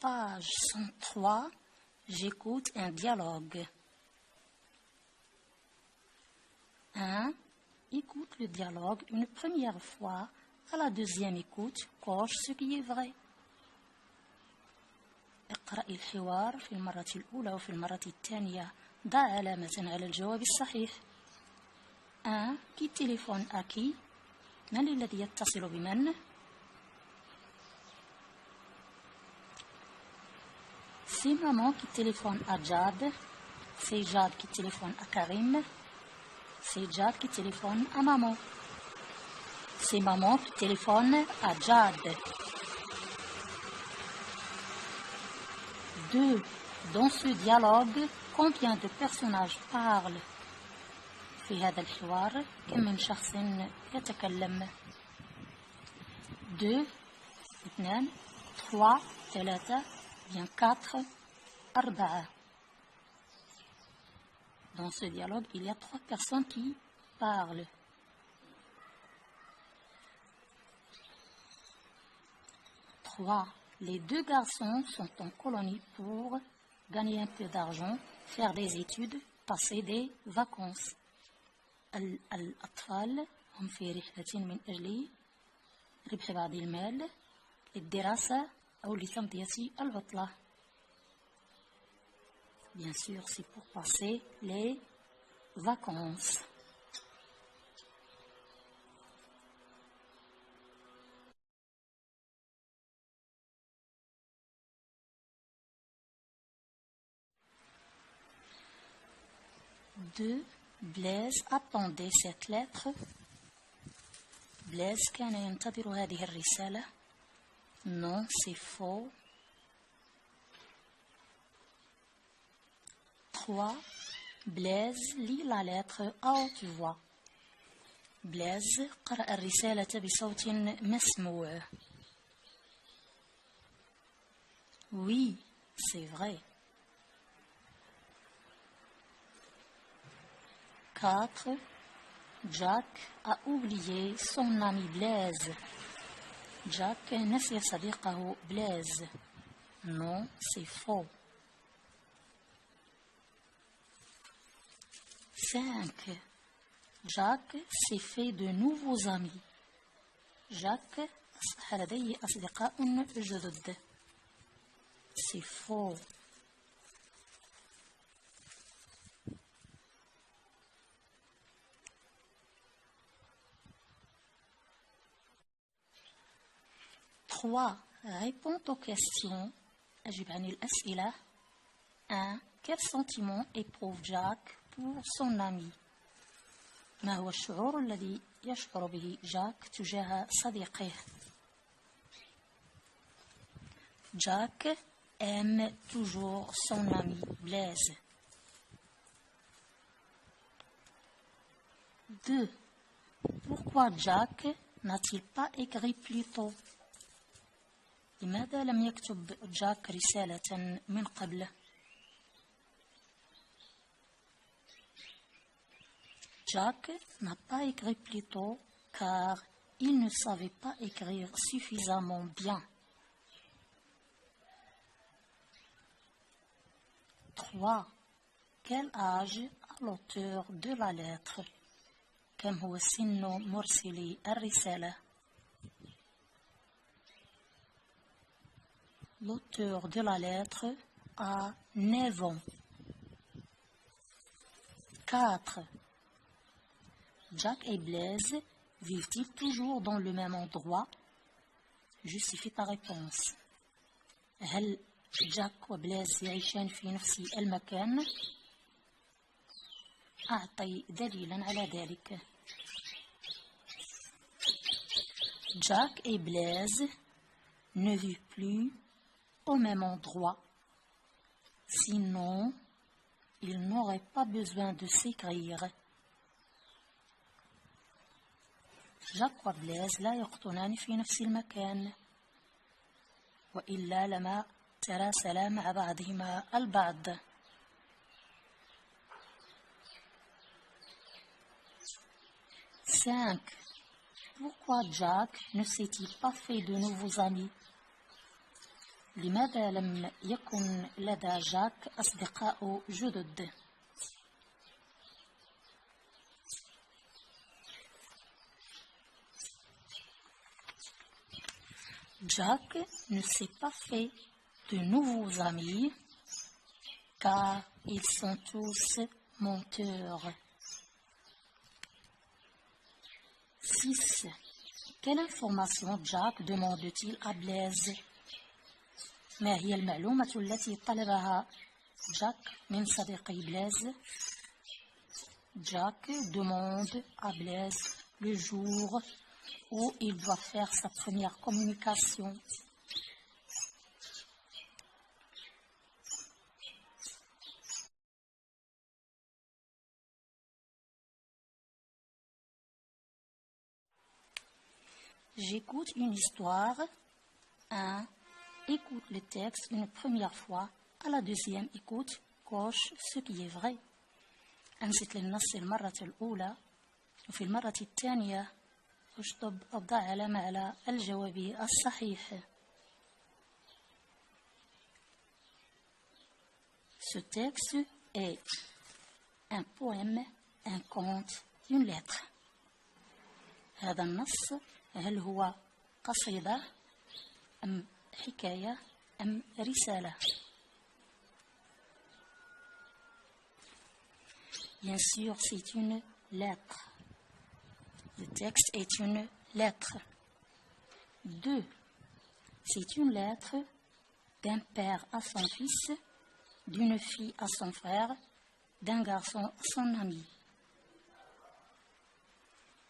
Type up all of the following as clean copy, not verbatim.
Page 103, j'écoute un dialogue. 1. Écoute le dialogue une première fois. À la deuxième écoute, coche ce qui est vrai. اقرأ الحوار في المرة الأولى وفي المرة الثانية. ضع علامة على الجواب الصحيح. 1. Qui téléphone à qui? من الذي يتصل بمن؟ C'est maman qui téléphone à Jad. C'est Jad qui téléphone à Karim. C'est Jad qui téléphone à maman. C'est maman qui téléphone à Jad. 2. Dans ce dialogue, combien de personnages parlent? في هذا الحوار كم من شخص يتكلم؟ 2 2 3 3 bien 4 4. Dans ce dialogue, il y a 3 personnes qui parlent. 3. Les 2 garçons sont en colonie pour gagner un peu d'argent, faire des études, passer des vacances. الأطفال هم في رحلة من أجل ربح بعض المال للدراسة أو لتمضية العطلة. Bien sûr, c'est pour passer les vacances. Blaise attendait cette lettre. Blaise كان ينتظر هذه الرسالة. Non, c'est faux. 3. Blaise lit la lettre à haute voix. Blaise قرأ الرسالة بصوت مسموع. Oui, c'est vrai. 4. Jack a oublié son ami Blaise. Jack نسي صديقه Blaise. Non, c'est faux. 5. Jack s'est fait de nouveaux amis. Jack أصبح لديه أصدقاء جدد. C'est faux. 3. Réponds aux questions. أجب عن الأسئلة. 1. Quel sentiment éprouve Jack pour son ami? ما هو الشعور الذي يشعر به جاك تجاه صديقه؟ Jack aime toujours son ami Blaise. 2. Pourquoi Jack n'a-t-il pas écrit plus tôt? لماذا لم يكتب جاك رسالة من قبل؟ Jack n'a pas écrit plus tôt car il ne savait pas écrire suffisamment bien. 3. Quel âge a l'auteur de la lettre? كم هو سن مرسلي الرسالة؟ L'auteur de la lettre a 9 ans. 4. Jack et Blaise vivent-ils toujours dans le même endroit? Justifie ta réponse. هل جاك وبلايز يعيشان في نفس المكان؟ أعطي دليلا على ذلك. Jack et Blaise ne vivent plus au même endroit. Sinon, ils n'auraient pas besoin de s'écrire. جاك وبلايز لا يقطنان في نفس المكان وإلا لما تراسلا مع بعضهما البعض. 5. Pourquoi Jack ne s'est-il pas fait de nouveaux amis? لماذا لم يكن لدى جاك أصدقاء جدد؟ Jack ne s'est pas fait de nouveaux amis car ils sont tous menteurs. 6. Quelle information Jack demande-t-il à Blaise? ما هي المعلومة التي طلبها جاك من صديقه بلايز؟ Jack demande à Blaise le jour où il doit faire sa première communication. J'écoute une histoire. 1. Écoute le texte une première fois. À la deuxième écoute, coche ce qui est vrai. أنصت للنص المرة الأولى وفي المرة الثانية اشطب أو ضع علامة على الجواب الصحيح. Ce texte est un poème, un conte, une lettre. هذا النص هل هو قصيدة أم حكاية أم رسالة؟ Bien sûr, c'est une lettre. Le texte est une lettre. 2. C'est une lettre d'un père à son fils, d'une fille à son frère, d'un garçon à son ami.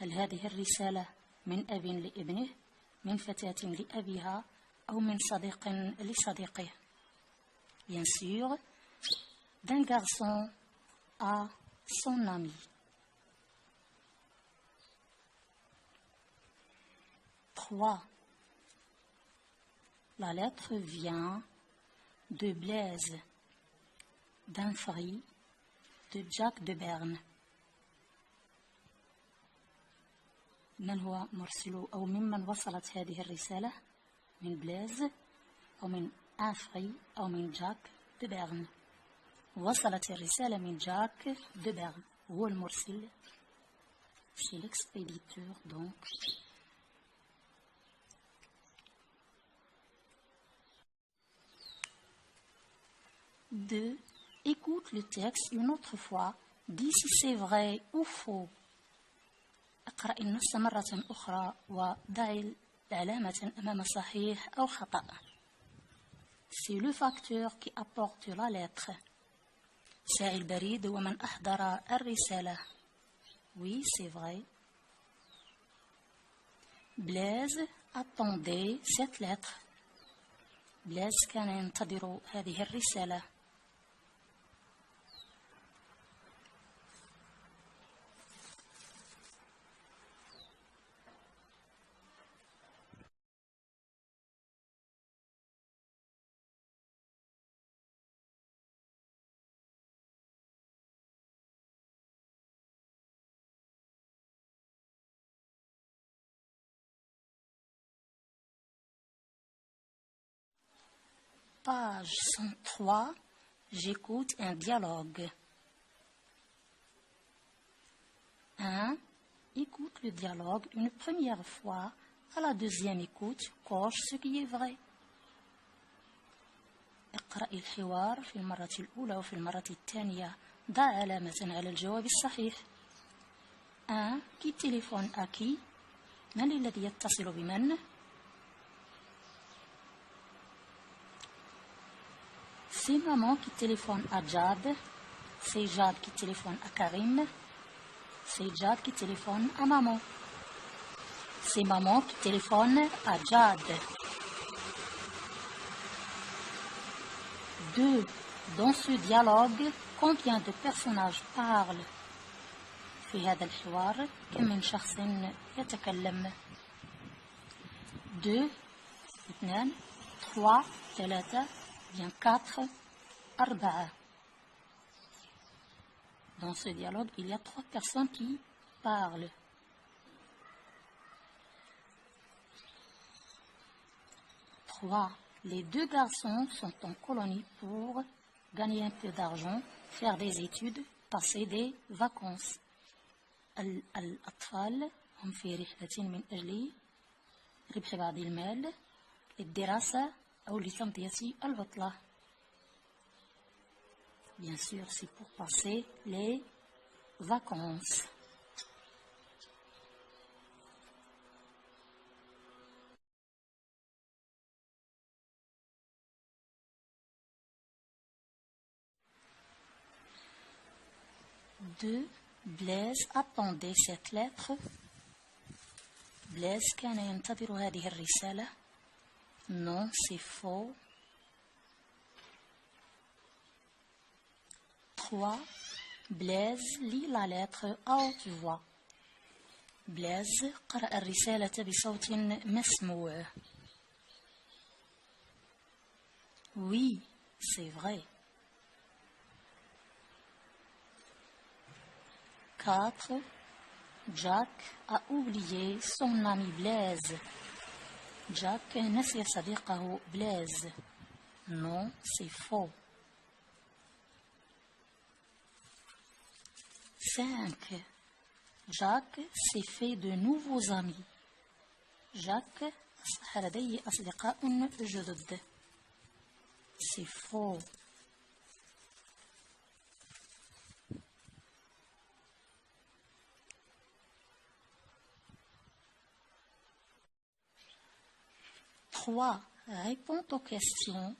هل هذه الرسالة من أب لابنه، من فتاة لأبيها، أو من صديق لصديقه؟ Bien sûr, d'un garçon à son ami. 3. La lettre vient de Blaise, d'un frère de Jack de Berne. من هو مرسل أو ممن وصلت هذه الرسالة؟ من بلايز أو من أفري أو من جاك de Berne. وصلت الرسالة من جاك de Berne. هو المرسل. C'est l'expéditeur donc. Deux. Écoute le texte une autre fois. Dis si c'est vrai ou faux. اقرأ النص مرة أخرى وضع العلامة أمام صحيح أو خطأ. C'est le facteur qui apporte la lettre. ساعي البريد هو من أحضر الرسالة. Oui, c'est vrai. Blaise attendait cette lettre. Blaise كان ينتظر هذه الرسالة. Page 103, j'écoute un dialogue. 1. Écoute le dialogue une première fois. À la deuxième écoute, coche ce qui est vrai. اقرأ الحوار في المرة الأولى وفي المرة الثانية. ضع علامة على الجواب الصحيح. 1. Qui téléphone à qui? من الذي يتصل بمن؟ C'est maman qui téléphone à Jad. C'est Jad qui téléphone à Karim. C'est Jad qui téléphone à maman. C'est maman qui téléphone à Jad. 2. Dans ce dialogue, combien de personnages parlent? في هذا الحوار كم من شخص يتكلم؟ 2 2 3 3 bien 4 4. Dans ce dialogue, il y a 3 personnes qui parlent. 3 Les deux garçons sont en colonie pour gagner un peu d'argent, faire des études, passer des vacances. الأطفال هم في رحلة من أجل ربح بعض المال للدراسة أو لتمضية العطلة. Bien sûr, c'est pour passer les vacances. Blaise attendait cette lettre. Blaise كان ينتظر هذه الرسالة. Non, c'est faux. 3. Blaise lit la lettre à haute voix. Blaise قرأ الرسالة بصوت مسموع. Oui, c'est vrai. 4. Jack a oublié son ami Blaise. Jack نسي صديقه Blaise. Non, c'est faux. 5. Jack s'est fait de nouveaux amis. Jack أصبح لديه أصدقاء جدد. C'est faux. 3. Réponds aux questions.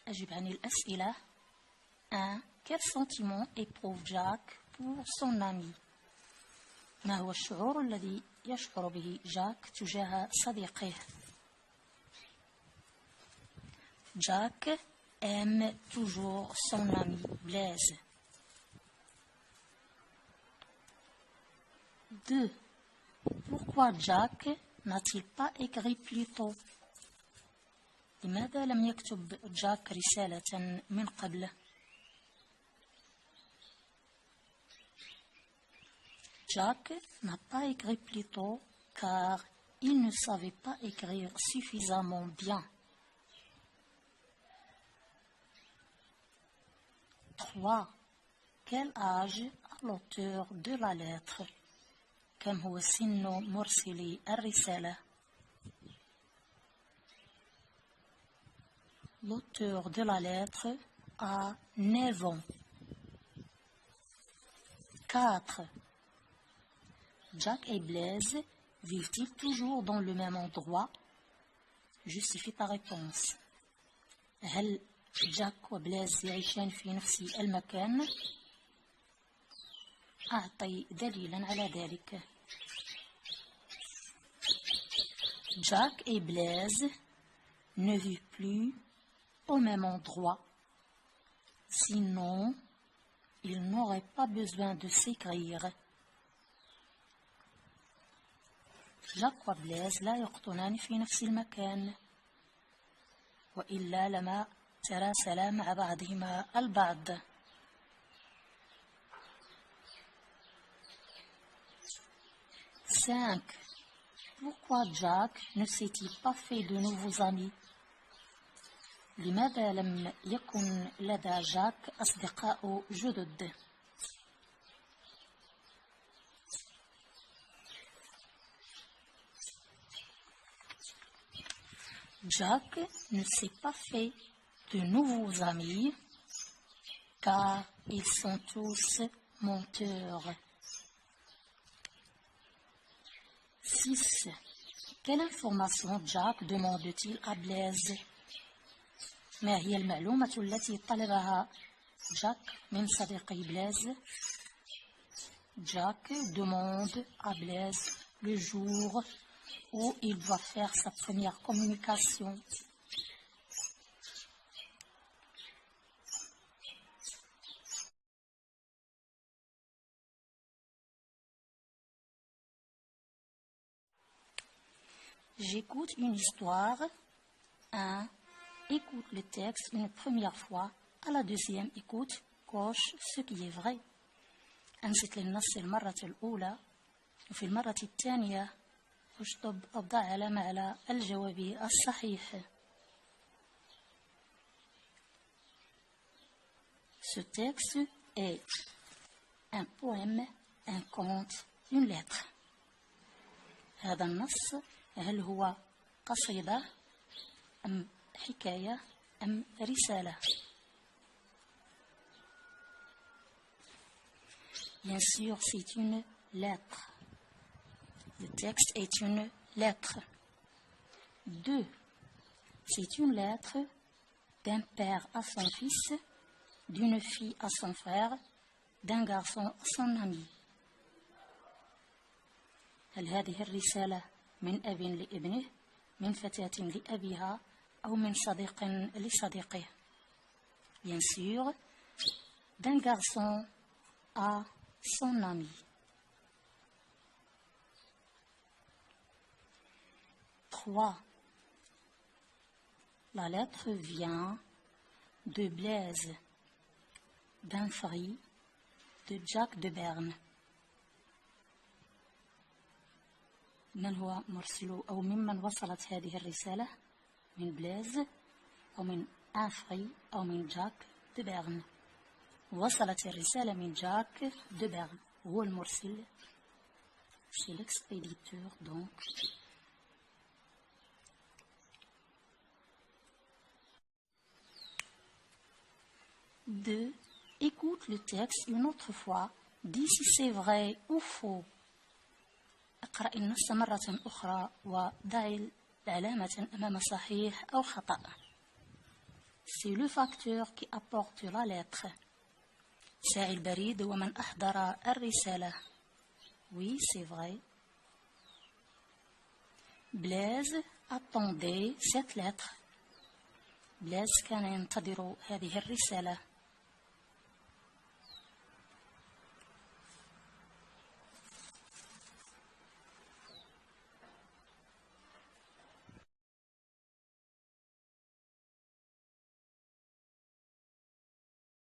أجب عن الأسئلة. 1. Quel sentiment éprouve Jack pour son ami? ما هو الشعور الذي يشعر به جاك تجاه صديقه؟ Jack aime toujours son ami Blaise. 2. Pourquoi Jack n'a-t-il pas écrit plus tôt? لماذا لم يكتب جاك رسالة من قبل؟ Jack n'a pas écrit plus tôt car il ne savait pas écrire suffisamment bien. 3. Quel âge a l'auteur de la lettre? كم هو سن مرسلي الرسالة؟ L'auteur de la lettre a 9 ans. 4. Jack et Blaise vivent-ils toujours dans le même endroit? Justifie ta réponse. هل جاك وبلايز يعيشان في نفس المكان؟ أعطي دليلا على ذلك. Jack et Blaise ne vivent plus au même endroit. Sinon, ils n'auraient pas besoin de s'écrire. جاك وبلايز لا يقطنان في نفس المكان وإلا لما تراسلا مع بعضهما البعض. 5. Pourquoi Jack ne s'est-il pas fait de nouveaux amis? لماذا لم يكن لدى جاك أصدقاء جدد؟ Jack ne s'est pas fait de nouveaux amis car ils sont tous menteurs. 6. Quelle information Jack demande-t-il à Blaise? ما هي المعلومة التي طلبها جاك من صديقه بلايز؟ Jack demande à Blaise le jour où il doit faire sa première communication. J'écoute une histoire. 1. Écoute le texte une première fois. À la deuxième écoute, coche ce qui est vrai. أنصت للنص المرة الأولى وفي المرة الثانية اشطب أو ضع علامة على الجواب الصحيح. Ce texte est un poème, un conte, une lettre. هذا النص هل هو قصيدة أم حكاية أم رسالة؟ Bien sûr, c'est une lettre. Le texte est une lettre. 2. C'est une lettre d'un père à son fils, d'une fille à son frère, d'un garçon à son ami. هل هذه الرسالة من أب لابنه، من فتاة لأبيها، أو من صديق لصديقه؟ Bien sûr, d'un garçon à son ami. 3. La lettre vient de Blaise, d'un fruit de Jacques de Berne. من هو مرسل أو ممن وصلت هذه الرسالة؟ من بلاز أو من أنفري أو من جاك دو بيرن. وصلت الرسالة من جاك دو بيرن، هو المرسل. C'est l'expéditeur donc. Deux. Écoute le texte une autre fois. Dis si c'est vrai ou faux. اقرأ النص مرة أخرى وضع العلامة أمام صحيح أو خطأ. C'est le facteur qui apporte la lettre. ساعي البريد ومن أحضر الرسالة. Oui, c'est vrai. Blaise attendait cette lettre. Blaise كان ينتظر هذه الرسالة.